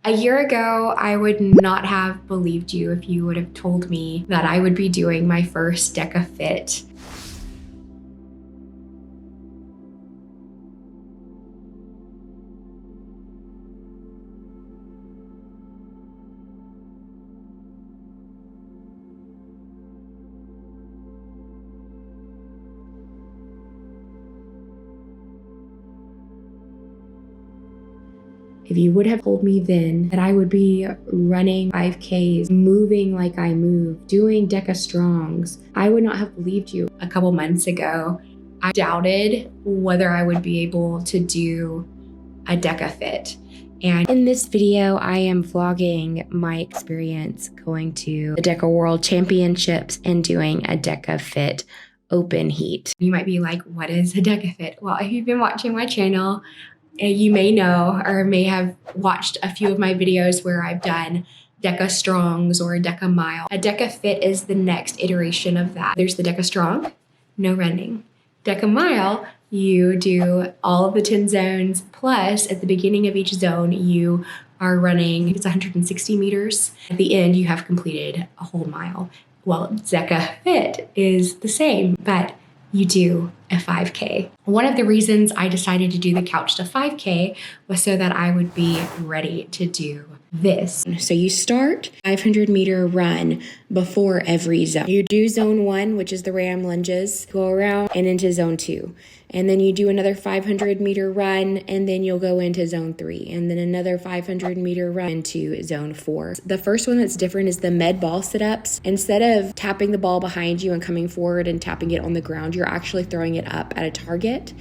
A year ago, I would not have believed you if you would have told me that I would be doing my first DEKA Fit. If you would have told me then that I would be running 5Ks, moving like I move, doing DECA Strongs, I would not have believed you. A couple months ago, I doubted whether I would be able to do a DECA Fit. And in this video, I am vlogging my experience going to the DECA World Championships and doing a DECA Fit open heat. You might be like, what is a DECA Fit? Well, if you've been watching my channel, you may know or may have watched a few of my videos where I've done DECA Strongs or a DECA Mile. A DECA Fit is the next iteration of that. There's the DECA Strong, no running. DECA Mile, you do all of the 10 zones, plus at the beginning of each zone, you are running, it's 160 meters. At the end, you have completed a whole mile. Well, DECA Fit is the same, but you do a 5K. One of the reasons I decided to do the Couch to 5K was so that I would be ready to do this. So you start 500-meter run before every zone. You do zone 1, which is the ram lunges, go around and into zone 2. And then you do another 500-meter run, and then you'll go into zone 3, and then another 500-meter run into zone 4. The first one that's different is the med ball sit-ups. Instead of tapping the ball behind you and coming forward and tapping it on the ground, you're actually throwing it up at a target.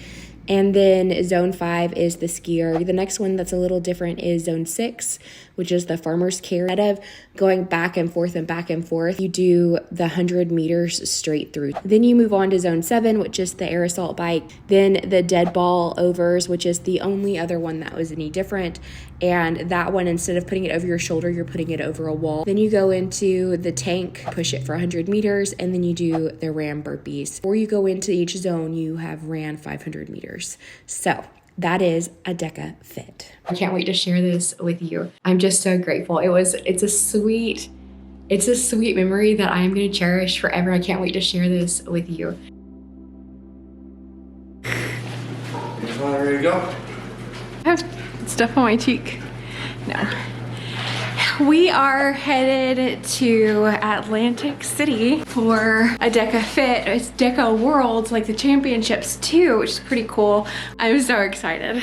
And then zone 5 is the skier. The next one that's a little different is zone 6, which is the farmer's carry. Instead of going back and forth, you do the 100 meters straight through. Then you move on to zone 7, which is the air assault bike. Then the dead ball overs, which is the only other one that was any different. And that one, instead of putting it over your shoulder, you're putting it over a wall. Then you go into the tank, push it for 100 meters, and then you do the ram burpees. Before you go into each zone, you have ran 500 meters. So that is a DECA Fit. I can't wait to share this with you. I'm just so grateful. It's a sweet memory that I am going to cherish forever. I can't wait to share this with you. Ready to go? I have stuff on my cheek. No. We are headed to Atlantic City for a DECA Fit. It's DECA World, like the championships too, which is pretty cool. I'm so excited.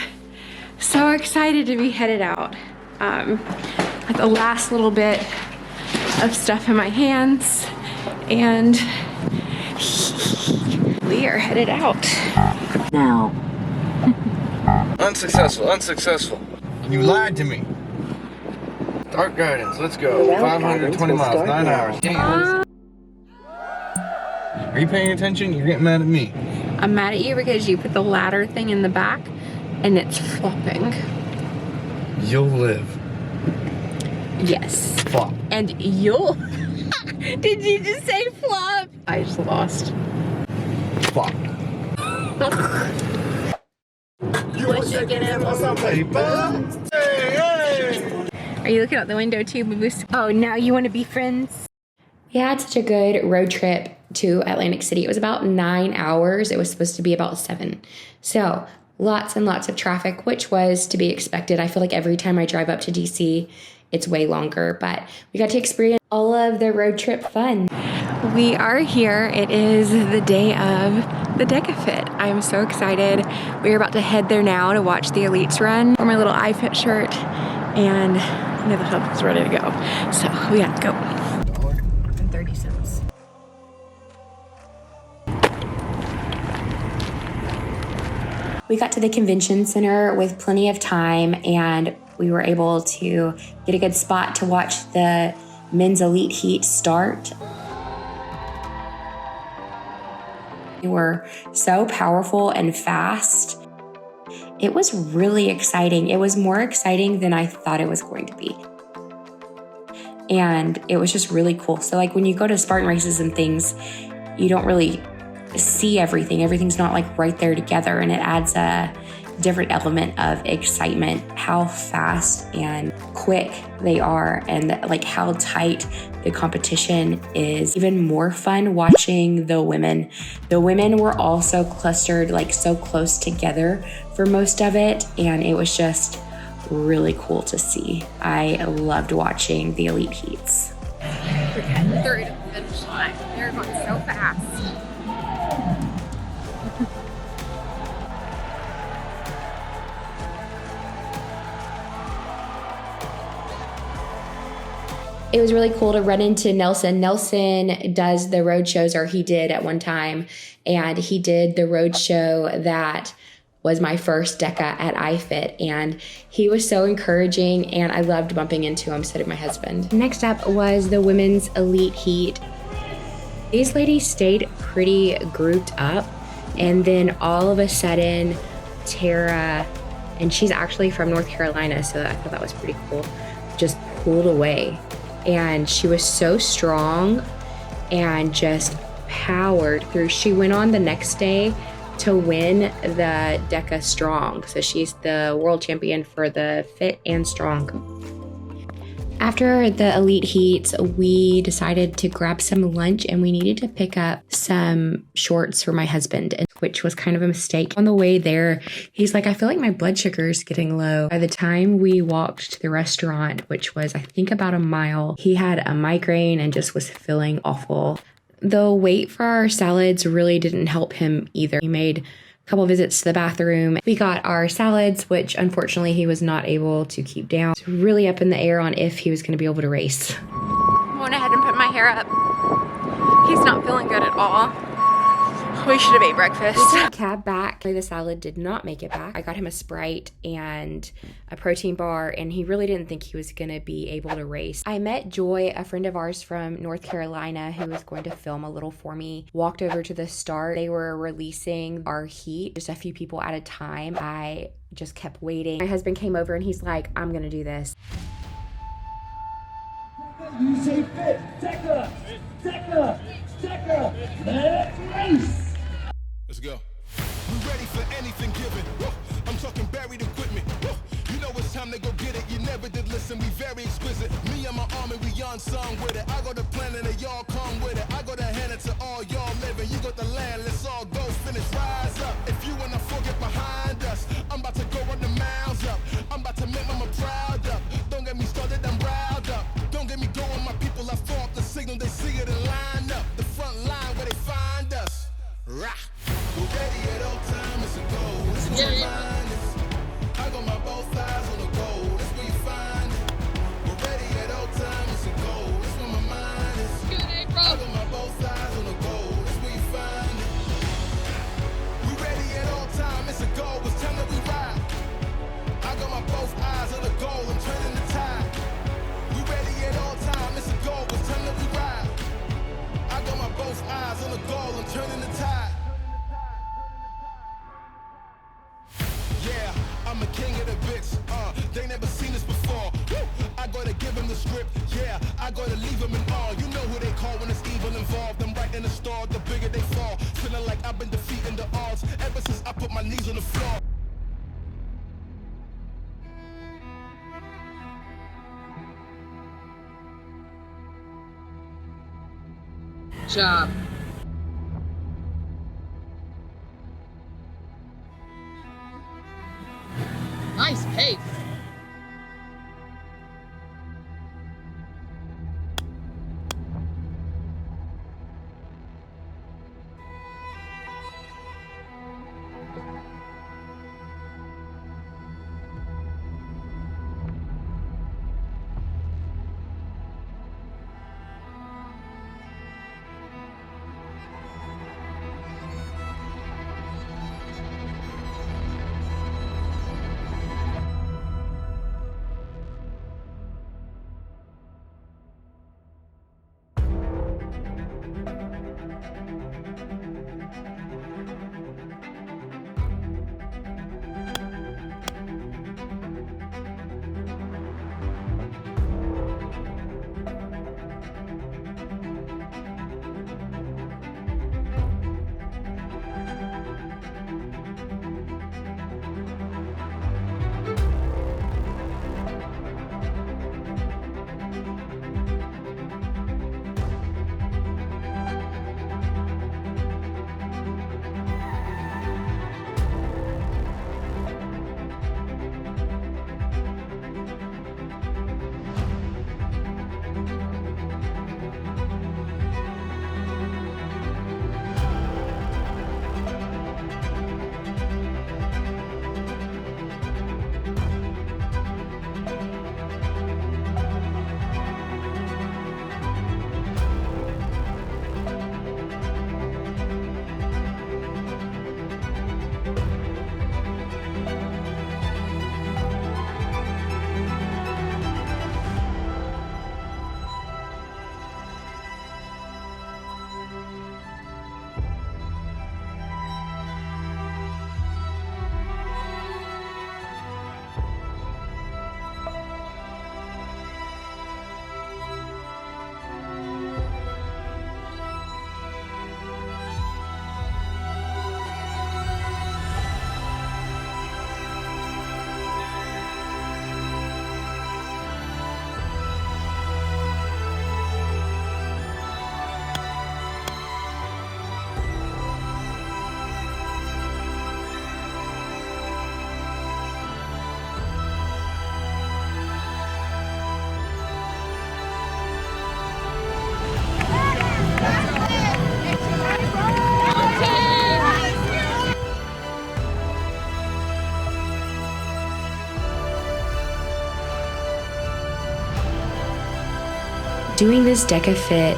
So excited to be headed out. At the last little bit of stuff in my hands, and we are headed out now. Unsuccessful. You lied to me. Dark Gardens, let's go. 520 miles, 9 hours. Are you paying attention? You're getting mad at me. I'm mad at you because you put the ladder thing in the back and it's flopping. You'll live. Yes. Flop. And you'll... Did you just say flop? I just lost. Flop. You wish you could have some paper. Hey! Are you looking out the window too, Moose? Oh, now you want to be friends? We had such a good road trip to Atlantic City. It was about 9 hours. It was supposed to be about 7. So lots and lots of traffic, which was to be expected. I feel like every time I drive up to DC, it's way longer, but we got to experience all of the road trip fun. We are here. It is the day of the DECA Fit. I'm so excited. We're about to head there now to watch the elites run. Wear my little iFit shirt, and the hub is ready to go. So we have to go. And 30 cents. We got to the convention center with plenty of time, and we were able to get a good spot to watch the men's elite heat start. They were so powerful and fast. It was really exciting. It was more exciting than I thought it was going to be. And it was just really cool. So like when you go to Spartan races and things, you don't really see everything. Everything's not like right there together, and it adds a different element of excitement, how fast and quick they are, and like how tight the competition is. Even more fun watching the women. The women were also clustered like so close together for most of it, and it was just really cool to see. I loved watching the elite heats. They're through to the finish line. They're going so fast. It was really cool to run into Nelson. Nelson does the road shows, or he did at one time, and he did the road show that was my first DECA at iFit, and he was so encouraging, and I loved bumping into him, so did my husband. Next up was the women's elite heat. These ladies stayed pretty grouped up, and then all of a sudden, Tara, and she's actually from North Carolina, so I thought that was pretty cool, just pulled away. And she was so strong and just powered through. She went on the next day to win the DECA Strong. So she's the world champion for the fit and strong. After the elite heats, we decided to grab some lunch, and we needed to pick up some shorts for my husband, which was kind of a mistake. On the way there, he's like, I feel like my blood sugar is getting low. By the time we walked to the restaurant, which was I think about a mile, he had a migraine and just was feeling awful. The wait for our salads really didn't help him either. He made a couple visits to the bathroom. We got our salads, which unfortunately he was not able to keep down. It's really up in the air on if he was going to be able to race. I went ahead and put my hair up. He's not feeling good at all. We should have ate breakfast. We took a cab back. The salad did not make it back. I got him a Sprite and a protein bar, and he really didn't think he was going to be able to race. I met Joy, a friend of ours from North Carolina, who was going to film a little for me. Walked over to the start. They were releasing our heat, just a few people at a time. I just kept waiting. My husband came over and he's like, I'm going to do this. You say fit, Deca, Deca, Deca, let's race. Let's go. We ready for anything given. I'm talking buried equipment. You know it's time to go get it. You never did listen, we very exquisite. Me and my army, we unsung with it. I got the plan and y'all come with it. I got to hand it to all y'all living. You got the land, let's all go finish. Rise up. If you wanna forget behind us, I'm about to go run the miles up. I'm about to make mama proud up. Don't get me started, I'm riled up. Don't get me going, my people are fought the signal, they see it and line up. The front line where they find us. Rah. We're ready at all time, it's a goal. It's where your mind is. I got my both eyes on the goal. That's where you find it. We're ready at all time, it's a goal. It's where my mind is. I got my both eyes on the goal. That's where you find it. We're ready at all time, it's a goal. It's time that we ride. I got my both eyes on the goal. I'm turning the tide. We're ready at all time, it's a goal. It's time that we ride. I got my both eyes on the goal. I'm turning the tide. Yeah, I'm a king of the bits, they never seen this before. Woo! I gotta give them the script, yeah, I gotta leave them in awe. You know who they call when it's evil involved. I'm right in the star, the bigger they fall. Feeling like I've been defeating the odds ever since I put my knees on the floor. Job. Nice pace. Doing this DEKA Fit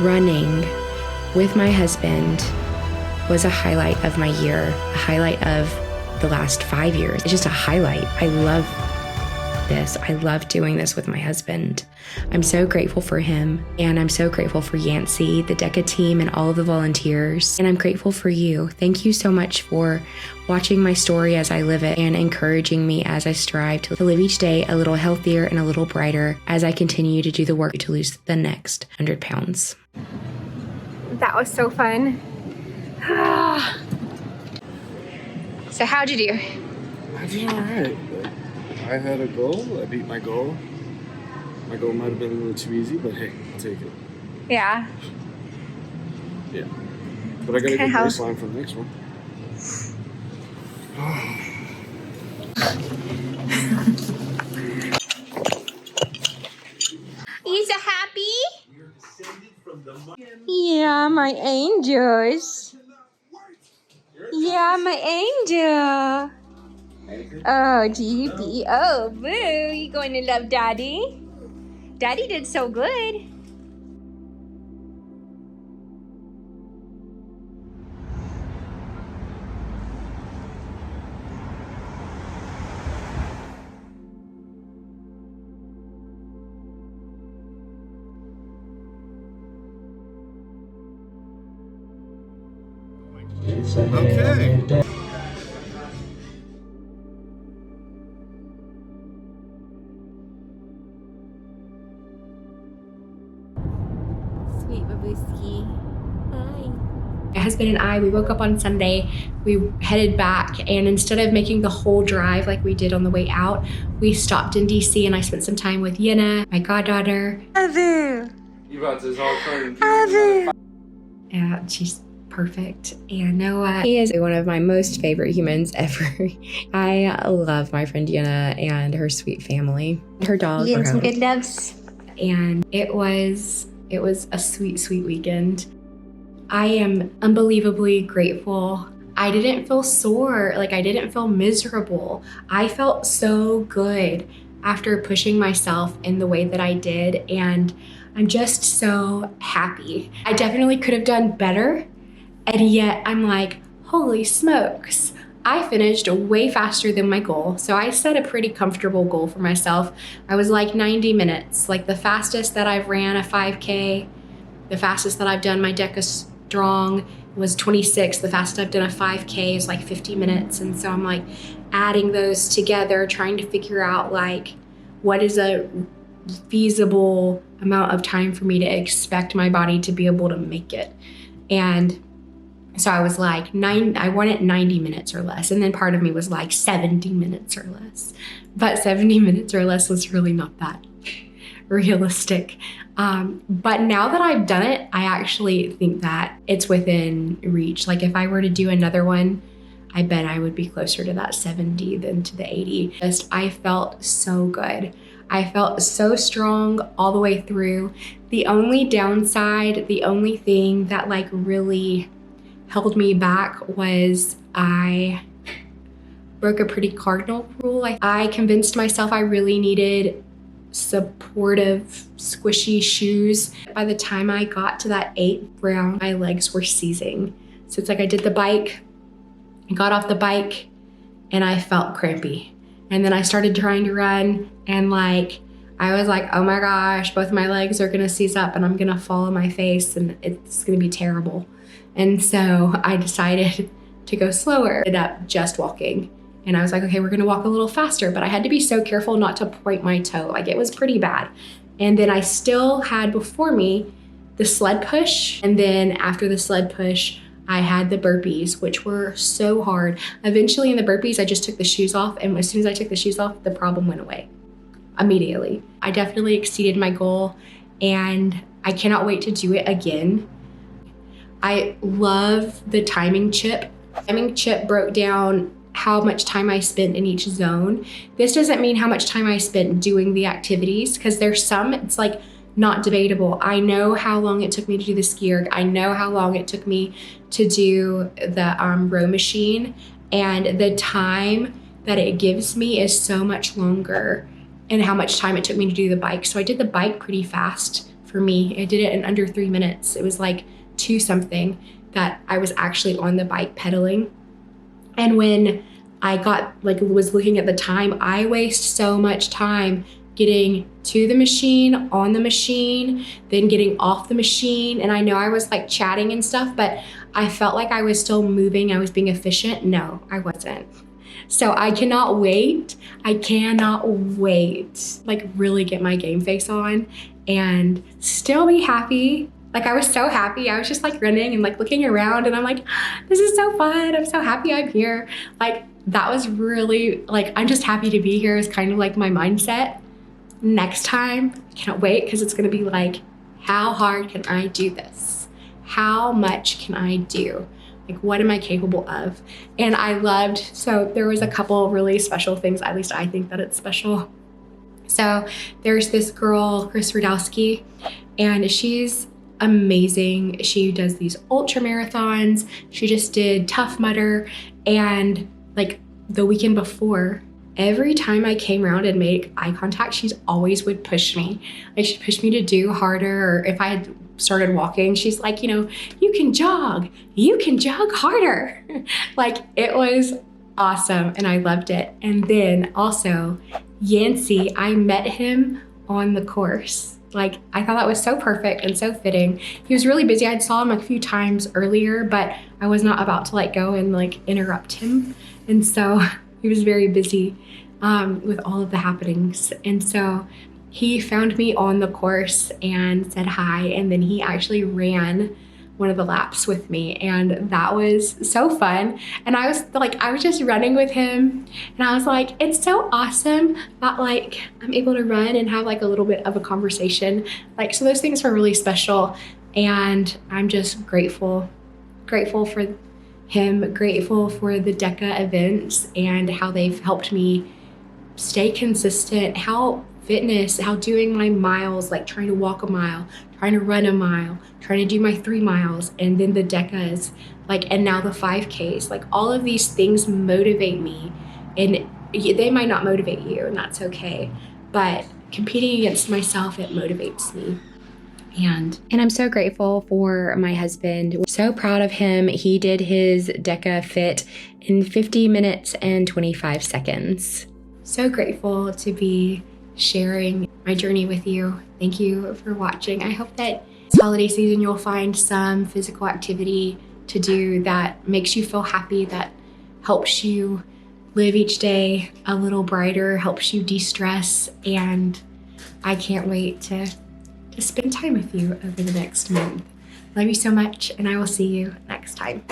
running with my husband was a highlight of my year, a highlight of the last 5 years. It's just a highlight. I love this. I love doing this with my husband. I'm so grateful for him, and I'm so grateful for Yancey, the DECA team, and all of the volunteers. And I'm grateful for you. Thank you so much for watching my story as I live it and encouraging me as I strive to live each day a little healthier and a little brighter as I continue to do the work to lose the next 100 pounds. That was so fun. So how'd you do? I did all right. I had a goal. I beat my goal. My goal might have been a little too easy, but hey, I'll take it. Yeah. Yeah. But I got a good baseline for the next one. You so happy? Yeah, my angels. Yeah, my angel. Oh, GB. Oh, boo. You going to love Daddy? Daddy did so good. Okay. Sweet Babuski. Hi. My husband and I, we woke up on Sunday, we headed back, and instead of making the whole drive like we did on the way out, we stopped in DC and I spent some time with Yenna, my goddaughter. Avu. Yeah, she's perfect. And Noah, he is one of my most favorite humans ever. I love my friend Yenna and her sweet family. Her dog. You getting some good loves? And it was a sweet, sweet weekend. I am unbelievably grateful. I didn't feel sore, like I didn't feel miserable. I felt so good after pushing myself in the way that I did, and I'm just so happy. I definitely could have done better, and yet I'm like, holy smokes. I finished way faster than my goal. So I set a pretty comfortable goal for myself. I was like 90 minutes, like the fastest that I've ran a 5K, the fastest that I've done my DECA Strong was 26. The fastest I've done a 5K is like 50 minutes. And so I'm like adding those together, trying to figure out like what is a feasible amount of time for me to expect my body to be able to make it. And so I was like, I wanted 90 minutes or less. And then part of me was like 70 minutes or less. But 70 minutes or less was really not that realistic. But now that I've done it, I actually think that it's within reach. Like if I were to do another one, I bet I would be closer to that 70 than to the 80. I felt so good. I felt so strong all the way through. The only downside, the only thing that like really held me back was I broke a pretty cardinal rule. I convinced myself I really needed supportive, squishy shoes. By the time I got to that 8th round, my legs were seizing. So it's like I did the bike, I got off the bike, and I felt crampy. And then I started trying to run, and like, I was like, oh my gosh, both my legs are gonna seize up and I'm gonna fall on my face and it's gonna be terrible. And so I decided to go slower. Ended up just walking. And I was like, okay, we're gonna walk a little faster, but I had to be so careful not to point my toe. Like it was pretty bad. And then I still had before me the sled push. And then after the sled push, I had the burpees, which were so hard. Eventually in the burpees, I just took the shoes off. And as soon as I took the shoes off, the problem went away immediately. I definitely exceeded my goal and I cannot wait to do it again. I love the timing chip. Timing chip broke down how much time I spent in each zone. This doesn't mean how much time I spent doing the activities, because there's some, it's like not debatable. I know how long it took me to do the ski erg. I know how long it took me to do the row machine, and the time that it gives me is so much longer, and how much time it took me to do the bike. So I did the bike pretty fast for me. I did it in under 3 minutes. It was like 2 something that I was actually on the bike pedaling. And when I was looking at the time, I waste so much time getting to the machine, on the machine, then getting off the machine. And I know I was like chatting and stuff, but I felt like I was still moving. I was being efficient. No, I wasn't. So I cannot wait. I cannot wait, like really get my game face on and still be happy. Like I was so happy. I was just like running and like looking around and I'm like, this is so fun. I'm so happy I'm here. Like that was really like, I'm just happy to be here is kind of like my mindset. Next time, I can't wait because it's going to be like, how hard can I do this? How much can I do? Like, what am I capable of? And I loved, so there was a couple really special things, at least I think that it's special. So there's this girl, Chris Radowski, and she's amazing. She does these ultra marathons. She just did Tough Mudder. And like the weekend before, every time I came around and made eye contact, she's always would push me. Like she'd push me to do harder. Or if I had started walking, she's like, you know, you can jog harder. Like it was awesome and I loved it. And then also Yancey, I met him on the course. Like I thought that was so perfect and so fitting. He was really busy. I saw him a few times earlier, but I was not about to like go and like interrupt him. And so he was very busy with all of the happenings. And so he found me on the course and said hi. And then he actually ran one of the laps with me. And that was so fun. And I was just running with him. And I was like, it's so awesome that like I'm able to run and have like a little bit of a conversation. Like, so those things were really special. And I'm just grateful for him, grateful for the DEKA events and how they've helped me stay consistent, how doing my miles, like trying to walk a mile, trying to run a mile, trying to do my 3 miles, and then the DEKAs, like, and now the 5Ks, like all of these things motivate me. And they might not motivate you, and that's okay. But competing against myself, it motivates me. And I'm so grateful for my husband. We're so proud of him. He did his DEKA Fit in 50 minutes and 25 seconds. So grateful to be sharing my journey with you. Thank you for watching. I hope that this holiday season you'll find some physical activity to do that makes you feel happy, that helps you live each day a little brighter, helps you de-stress, and I can't wait to spend time with you over the next month. Love you so much, and I will see you next time.